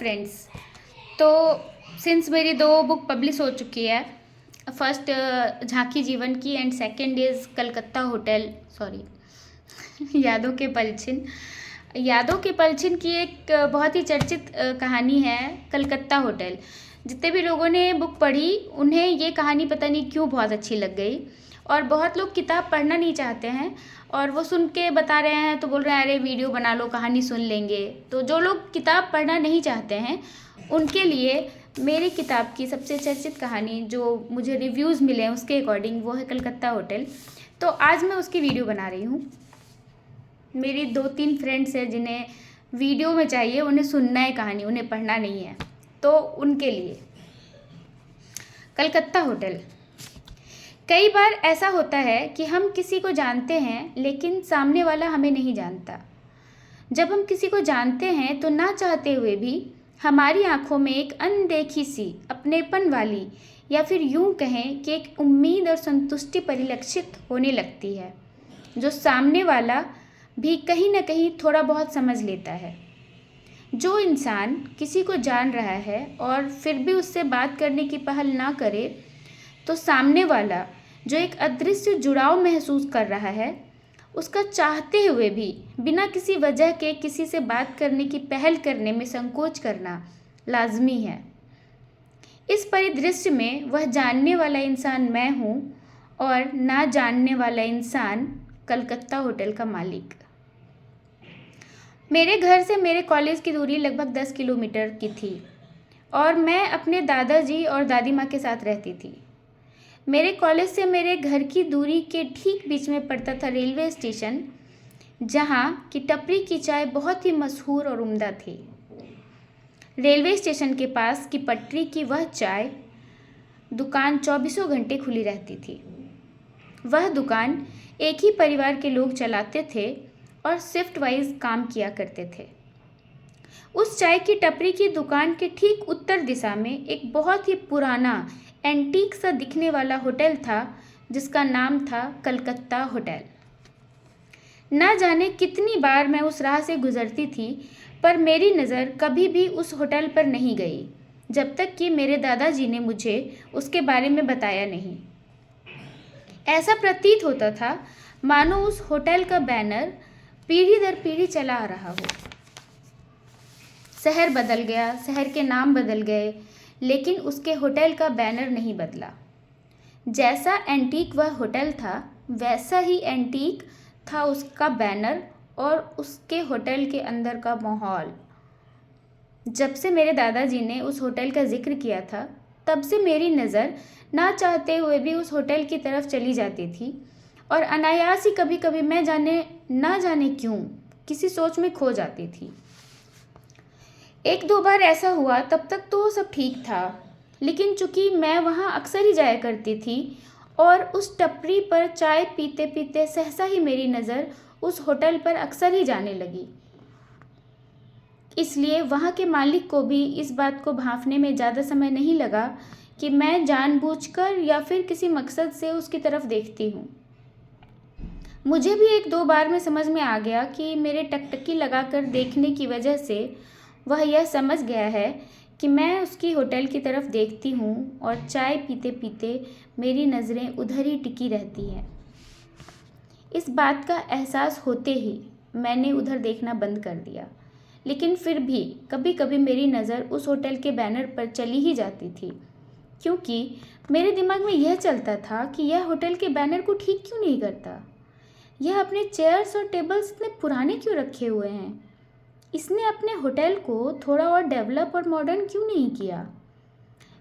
Friends. तो since मेरी 2 book publish हो चुकी है, फर्स्ट झांकी जीवन की and second is Calcutta hotel, यादों के पलछिन। यादों के पलछिन की एक बहुत ही चर्चित कहानी है कलकत्ता होटल। जितने भी लोगों ने बुक पढ़ी उन्हें ये कहानी पता नहीं क्यों बहुत अच्छी लग गई, और बहुत लोग किताब पढ़ना नहीं चाहते हैं और वो सुन के बता रहे हैं तो बोल रहे हैं अरे वीडियो बना लो, कहानी सुन लेंगे। तो जो लोग किताब पढ़ना नहीं चाहते हैं उनके लिए मेरी किताब की सबसे चर्चित कहानी जो मुझे रिव्यूज़ मिले हैं उसके अकॉर्डिंग वो है कलकत्ता होटल। तो आज मैं उसकी वीडियो बना रही हूँ। मेरी 2-3 फ्रेंड्स हैं जिन्हें वीडियो में चाहिए, उन्हें सुनना है कहानी, उन्हें पढ़ना नहीं है, तो उनके लिए कलकत्ता होटल। कई बार ऐसा होता है कि हम किसी को जानते हैं लेकिन सामने वाला हमें नहीं जानता। जब हम किसी को जानते हैं तो ना चाहते हुए भी हमारी आंखों में एक अनदेखी सी अपनेपन वाली, या फिर यूं कहें कि एक उम्मीद और संतुष्टि परिलक्षित होने लगती है, जो सामने वाला भी कहीं ना कहीं थोड़ा बहुत समझ लेता है। जो इंसान किसी को जान रहा है और फिर भी उससे बात करने की पहल ना करे, तो सामने वाला जो एक अदृश्य जुड़ाव महसूस कर रहा है, उसका चाहते हुए भी बिना किसी वजह के किसी से बात करने की पहल करने में संकोच करना लाजमी है। इस परिदृश्य में वह जानने वाला इंसान मैं हूँ और ना जानने वाला इंसान कलकत्ता होटल का मालिक। मेरे घर से मेरे कॉलेज की दूरी लगभग 10 किलोमीटर की थी और मैं अपने दादाजी और दादी माँ के साथ रहती थी। मेरे कॉलेज से मेरे घर की दूरी के ठीक बीच में पड़ता था रेलवे स्टेशन, जहाँ की टपरी की चाय बहुत ही मशहूर और उम्दा थी। रेलवे स्टेशन के पास की पटरी की वह चाय दुकान 24 घंटे खुली रहती थी। वह दुकान एक ही परिवार के लोग चलाते थे और शिफ्ट वाइज काम किया करते थे। उस चाय की टपरी की दुकान के ठीक उत्तर दिशा में एक बहुत ही पुराना एंटीक सा दिखने वाला होटल था जिसका नाम था कलकत्ता होटल। ना जाने कितनी बार मैं उस राह से गुजरती थी, पर मेरी नज़र कभी भी उस होटल पर नहीं गई जब तक कि मेरे दादाजी ने मुझे उसके बारे में बताया नहीं। ऐसा प्रतीत होता था मानो उस होटल का बैनर पीढ़ी दर पीढ़ी चला आ रहा हो। शहर बदल गया, शहर के नाम बदल गए, लेकिन उसके होटल का बैनर नहीं बदला। जैसा एंटीक वह होटल था वैसा ही एंटीक था उसका बैनर और उसके होटल के अंदर का माहौल। जब से मेरे दादाजी ने उस होटल का जिक्र किया था तब से मेरी नज़र ना चाहते हुए भी उस होटल की तरफ चली जाती थी और अनायास ही कभी कभी मैं ना जाने क्यों किसी सोच में खो जाती थी। 1-2 बार ऐसा हुआ, तब तक तो सब ठीक था, लेकिन चूंकि मैं वहाँ अक्सर ही जाया करती थी और उस टपरी पर चाय पीते पीते सहसा ही मेरी नज़र उस होटल पर अक्सर ही जाने लगी। इसलिए वहाँ के मालिक को भी इस बात को भांपने में ज़्यादा समय नहीं लगा कि मैं जानबूझकर या फिर किसी मकसद से उसकी तरफ देखती हूँ। मुझे भी 1-2 बार में समझ में आ गया कि मेरे टकटकी लगाकर देखने की वजह से वह यह समझ गया है कि मैं उसकी होटल की तरफ देखती हूँ और चाय पीते पीते मेरी नज़रें उधर ही टिकी रहती हैं। इस बात का एहसास होते ही मैंने उधर देखना बंद कर दिया, लेकिन फिर भी कभी कभी मेरी नज़र उस होटल के बैनर पर चली ही जाती थी, क्योंकि मेरे दिमाग में यह चलता था कि यह होटल के बैनर को ठीक क्यों नहीं करता। यह अपने चेयर्स और टेबल्स इतने पुराने क्यों रखे हुए हैं। इसने अपने होटल को थोड़ा और डेवलप और मॉडर्न क्यों नहीं किया।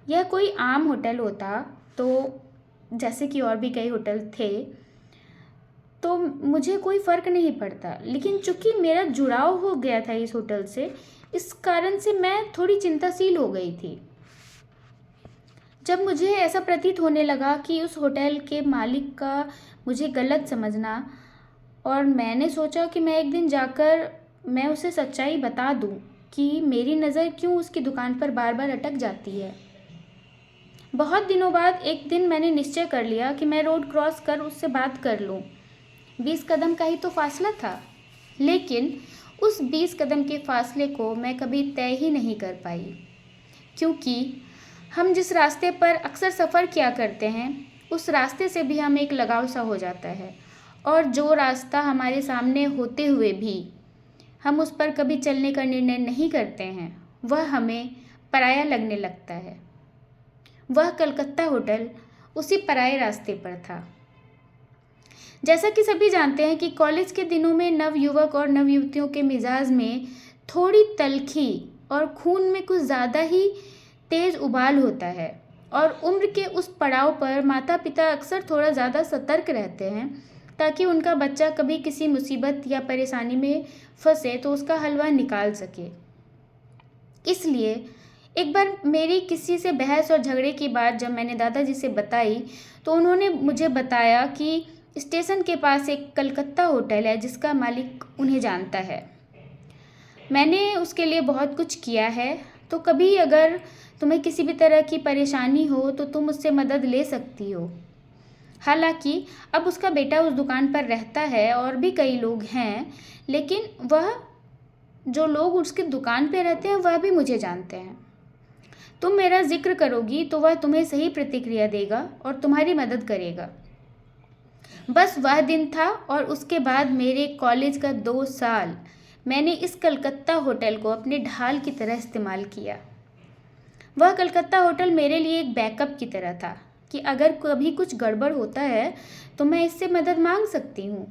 यह कोई आम होटल होता तो जैसे कि और भी कई होटल थे तो मुझे कोई फ़र्क नहीं पड़ता, लेकिन चूंकि मेरा जुड़ाव हो गया था इस होटल से, इस कारण से मैं थोड़ी चिंताशील हो गई थी। जब मुझे ऐसा प्रतीत होने लगा कि उस होटल के मालिक का मुझे गलत समझना, और मैंने सोचा कि मैं एक दिन जाकर मैं उसे सच्चाई बता दूं कि मेरी नज़र क्यों उसकी दुकान पर बार बार अटक जाती है। बहुत दिनों बाद एक दिन मैंने निश्चय कर लिया कि मैं रोड क्रॉस कर उससे बात कर लूं। 20 कदम का ही तो फासला था, लेकिन उस 20 कदम के फासले को मैं कभी तय ही नहीं कर पाई, क्योंकि हम जिस रास्ते पर अक्सर सफ़र किया करते हैं उस रास्ते से भी हमें एक लगाव सा हो जाता है, और जो रास्ता हमारे सामने होते हुए भी हम उस पर कभी चलने का निर्णय नहीं करते हैं वह हमें पराया लगने लगता है। वह कलकत्ता होटल उसी पराये रास्ते पर था। जैसा कि सभी जानते हैं कि कॉलेज के दिनों में नवयुवक और नवयुवतियों के मिजाज में थोड़ी तल्खी और खून में कुछ ज़्यादा ही तेज उबाल होता है, और उम्र के उस पड़ाव पर माता पिता अक्सर थोड़ा ज़्यादा सतर्क रहते हैं ताकि उनका बच्चा कभी किसी मुसीबत या परेशानी में फंसे तो उसका हलवा निकाल सके। इसलिए एक बार मेरी किसी से बहस और झगड़े की बात जब मैंने दादाजी से बताई तो उन्होंने मुझे बताया कि स्टेशन के पास एक कलकत्ता होटल है जिसका मालिक उन्हें जानता है। मैंने उसके लिए बहुत कुछ किया है, तो कभी अगर तुम्हें किसी भी तरह की परेशानी हो तो तुम उससे मदद ले सकती हो। हालांकि अब उसका बेटा उस दुकान पर रहता है और भी कई लोग हैं, लेकिन वह जो लोग उसकी दुकान पर रहते हैं वह भी मुझे जानते हैं। तुम मेरा जिक्र करोगी तो वह तुम्हें सही प्रतिक्रिया देगा और तुम्हारी मदद करेगा। बस वह दिन था, और उसके बाद मेरे कॉलेज का 2 साल मैंने इस कलकत्ता होटल को अपने ढाल की तरह इस्तेमाल किया। वह कलकत्ता होटल मेरे लिए एक बैकअप की तरह था कि अगर कभी कुछ गड़बड़ होता है तो मैं इससे मदद मांग सकती हूँ।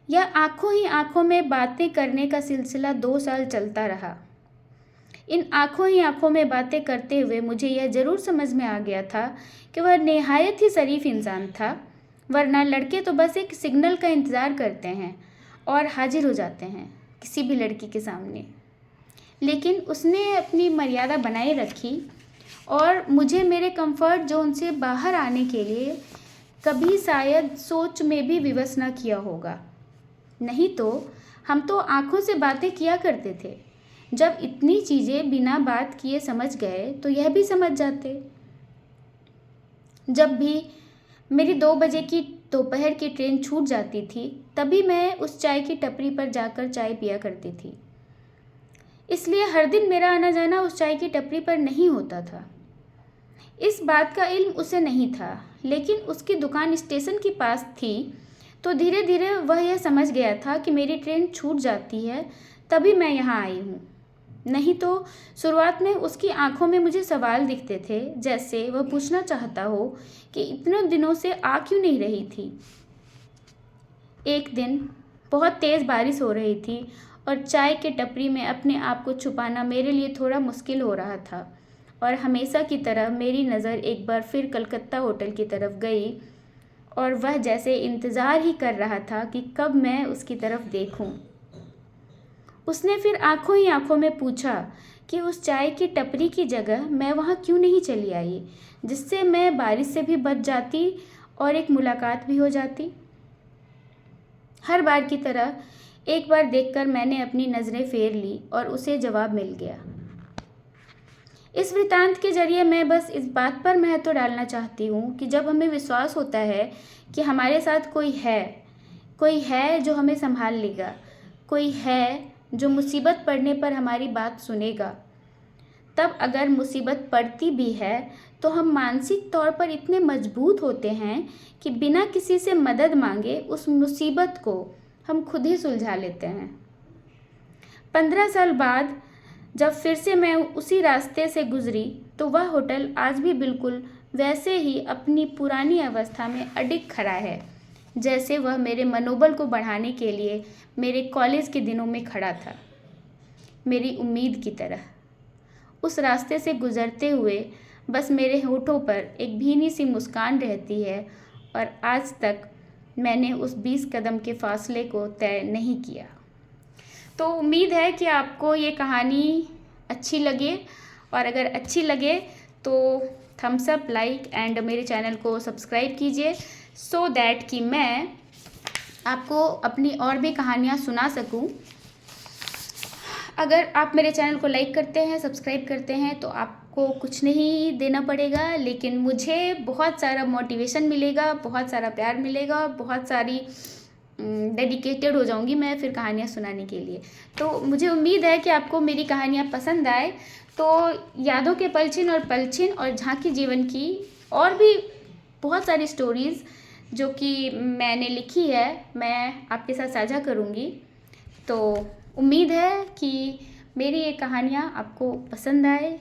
यह आंखों ही आंखों में बातें करने का सिलसिला 2 साल चलता रहा। इन आंखों ही आंखों में बातें करते हुए मुझे यह ज़रूर समझ में आ गया था कि वह निहायत ही शरीफ इंसान था, वरना लड़के तो बस एक सिग्नल का इंतज़ार करते हैं और हाजिर हो जाते हैं किसी भी लड़की के सामने। लेकिन उसने अपनी मर्यादा बनाए रखी और मुझे मेरे कंफर्ट जोन से बाहर आने के लिए कभी शायद सोच में भी विवश न किया होगा। नहीं तो हम तो आंखों से बातें किया करते थे। जब इतनी चीज़ें बिना बात किए समझ गए तो यह भी समझ जाते। जब भी मेरी 2 बजे की दोपहर की ट्रेन छूट जाती थी तभी मैं उस चाय की टपरी पर जाकर चाय पिया करती थी। इसलिए हर दिन मेरा आना जाना उस चाय की टपरी पर नहीं होता था। इस बात का इल्म उसे नहीं था, लेकिन उसकी दुकान स्टेशन के पास थी तो धीरे धीरे वह यह समझ गया था कि मेरी ट्रेन छूट जाती है तभी मैं यहाँ आई हूँ। नहीं तो शुरुआत में उसकी आंखों में मुझे सवाल दिखते थे, जैसे वह पूछना चाहता हो कि इतने दिनों से आ क्यों नहीं रही थी। एक दिन बहुत तेज़ बारिश हो रही थी और चाय के टपरी में अपने आप को छुपाना मेरे लिए थोड़ा मुश्किल हो रहा था, और हमेशा की तरह मेरी नज़र एक बार फिर कलकत्ता होटल की तरफ गई और वह जैसे इंतज़ार ही कर रहा था कि कब मैं उसकी तरफ देखूं। उसने फिर आंखों ही आंखों में पूछा कि उस चाय की टपरी की जगह मैं वहाँ क्यों नहीं चली आई, जिससे मैं बारिश से भी बच जाती और एक मुलाकात भी हो जाती। हर बार की तरह एक बार देखकर मैंने अपनी नज़रें फेर ली और उसे जवाब मिल गया। इस वृत्तांत के जरिए मैं बस इस बात पर महत्व डालना चाहती हूँ कि जब हमें विश्वास होता है कि हमारे साथ कोई है जो हमें संभाल लेगा, कोई है जो मुसीबत पड़ने पर हमारी बात सुनेगा, तब अगर मुसीबत पड़ती भी है तो हम मानसिक तौर पर इतने मजबूत होते हैं कि बिना किसी से मदद मांगे उस मुसीबत को हम खुद ही सुलझा लेते हैं। 15 साल बाद जब फिर से मैं उसी रास्ते से गुजरी तो वह होटल आज भी बिल्कुल वैसे ही अपनी पुरानी अवस्था में अडिग खड़ा है, जैसे वह मेरे मनोबल को बढ़ाने के लिए मेरे कॉलेज के दिनों में खड़ा था। मेरी उम्मीद की तरह उस रास्ते से गुजरते हुए बस मेरे होठों पर एक भीनी सी मुस्कान रहती है, और आज तक मैंने उस 20 कदम के फासले को तय नहीं किया। तो उम्मीद है कि आपको ये कहानी अच्छी लगे, और अगर अच्छी लगे तो थम्स अप, लाइक एंड मेरे चैनल को सब्सक्राइब कीजिए सो दैट कि मैं आपको अपनी और भी कहानियाँ सुना सकूं। अगर आप मेरे चैनल को लाइक करते हैं, सब्सक्राइब करते हैं तो आपको कुछ नहीं देना पड़ेगा, लेकिन मुझे बहुत सारा मोटिवेशन मिलेगा, बहुत सारा प्यार मिलेगा, बहुत सारी डेडिकेटेड हो जाऊँगी मैं फिर कहानियाँ सुनाने के लिए। तो मुझे उम्मीद है कि आपको मेरी कहानियाँ पसंद आए। तो यादों के पलछिन और झांकी जीवन की और भी बहुत सारी स्टोरीज़ जो कि मैंने लिखी है, मैं आपके साथ साझा करूँगी। तो उम्मीद है कि मेरी ये कहानियाँ आपको पसंद आए।